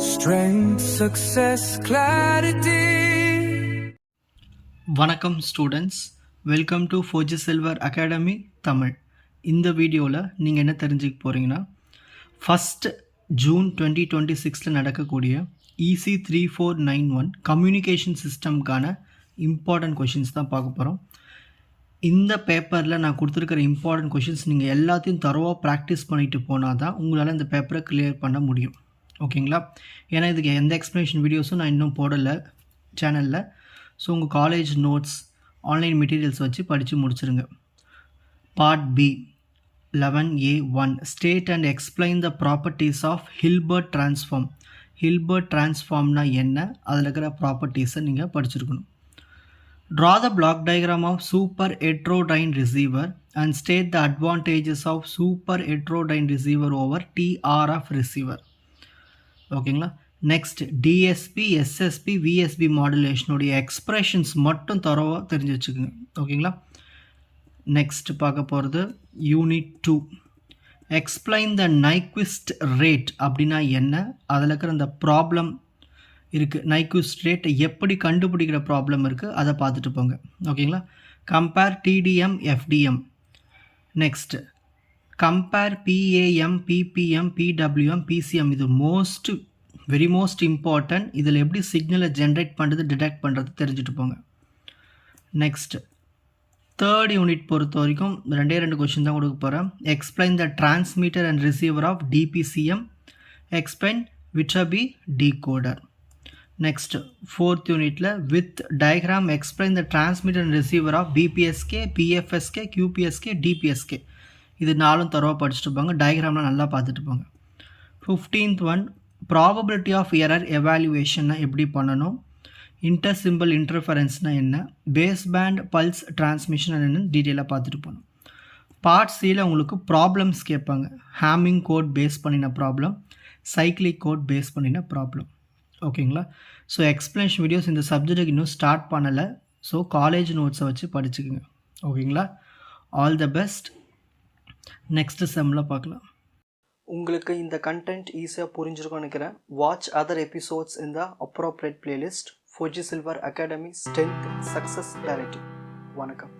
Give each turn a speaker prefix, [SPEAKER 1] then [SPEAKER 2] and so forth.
[SPEAKER 1] Strength, success, clarity.
[SPEAKER 2] வணக்கம் students, welcome to Fauji silver academy Tamil. இந்த வீடியோவில் நீங்கள் என்ன தெரிஞ்சுக்க போகிறீங்கன்னா, ஃபஸ்ட் ஜூன் 2026 நடக்கக்கூடிய EC 3491 கம்யூனிகேஷன் சிஸ்டம்க்கான இம்பார்ட்டன்ட் கொஷின்ஸ் தான் பார்க்க போகிறோம். இந்த பேப்பரில் நான் கொடுத்துருக்கிற இம்பார்ட்டன்ட் கொஷின்ஸ் நீங்கள் எல்லாத்தையும் தரோவாக ப்ராக்டிஸ் பண்ணிட்டு போனால் தான் உங்களால் இந்த பேப்பரை கிளியர் பண்ண முடியும். ஓகேங்களா? ஏன்னா இதுக்கு எந்த எக்ஸ்ப்ளனேஷன் வீடியோஸும் நான் இன்னும் போடலை சேனலில். ஸோ உங்கள் காலேஜ் நோட்ஸ், ஆன்லைன் மெட்டீரியல்ஸ் வச்சு படித்து முடிச்சிருங்க. Part B 11A1 state and explain the properties of Hilbert transform. Hilbert டிரான்ஸ்ஃபார்ம்னா என்ன, அதில் இருக்கிற ப்ராப்பர்ட்டிஸை நீங்கள் படிச்சிருக்கணும். Draw the block diagram of super heterodyne receiver and state the advantages of super heterodyne receiver over TRF receiver. ஓகேங்களா? Next DSB, SSB, VSB மாடுலேஷனுடைய expressions மட்டும் தரவா தெரிஞ்சு வச்சுக்கோங்க. ஓகேங்களா? நெக்ஸ்ட் பார்க்க போகிறது unit 2. Explain the Nyquist rate அப்படின்னா என்ன, அதில் இருக்கிற அந்த ப்ராப்ளம் இருக்குது. நைக்விஸ்ட் ரேட் எப்படி கண்டுபிடிக்கிற ப்ராப்ளம் இருக்குது, அதை பார்த்துட்டு போங்க. ஓகேங்களா? Compare TDM, FDM. Next compare PAM, PPM, PWM, PCM. இது வெரி மோஸ்ட் இம்பார்ட்டன்ட். இதில் எப்படி சிக்னலை ஜென்ரேட் பண்ணுறது, டிடெக்ட் பண்ணுறது தெரிஞ்சுட்டு போங்க. நெக்ஸ்ட் தேர்ட் யூனிட் பொறுத்த வரைக்கும் 2 கொஷின் தான் கொடுக்க போகிறேன். Explain the transmitter and receiver of DPCM. Explain Viterbi decoder. Next fourth யூனிட்டில் with diagram explain the transmitter and receiver of BPSK, BFSK, QPSK, DPSK. இது 4 தரவாக படிச்சுட்டு போங்க. டயக்ராம்லாம் நல்லா பார்த்துட்டு போங்க. 15th one probability of error எவாலுவேஷன்னா எப்படி பண்ணணும், இன்டர் சிம்பிள் இன்டர்ஃபரன்ஸ்னால் என்ன, பேஸ் பேண்ட் பல்ஸ் டிரான்ஸ்மிஷன் என்னன்னு டீட்டெயிலாக பார்த்துட்டு போகணும். பார்ட் சியில் உங்களுக்கு ப்ராப்ளம்ஸ் கேட்பாங்க. ஹேமிங் கோட் பேஸ் பண்ணின ப்ராப்ளம், சைக்ளிக் கோட் பேஸ் பண்ணின ப்ராப்ளம். ஓகேங்களா? ஸோ எக்ஸ்பிளனேஷன் வீடியோஸ் இந்த சப்ஜெக்ட்டுக்கு இன்னும் ஸ்டார்ட் பண்ணலை. ஸோ காலேஜ் நோட்ஸை வச்சு படிச்சுக்குங்க. ஓகேங்களா? All the best. நெக்ஸ்ட் செம்மில் பார்க்கலாம். உங்களுக்கு இந்த கண்டென்ட் ஈஸியாக புரிஞ்சிருக்கும்னு நினைக்கிறேன். வாட்ச் அதர் எபிசோட்ஸ் இன் த appropriate playlist. Fauji silver academy strength, success, clarity. வணக்கம்.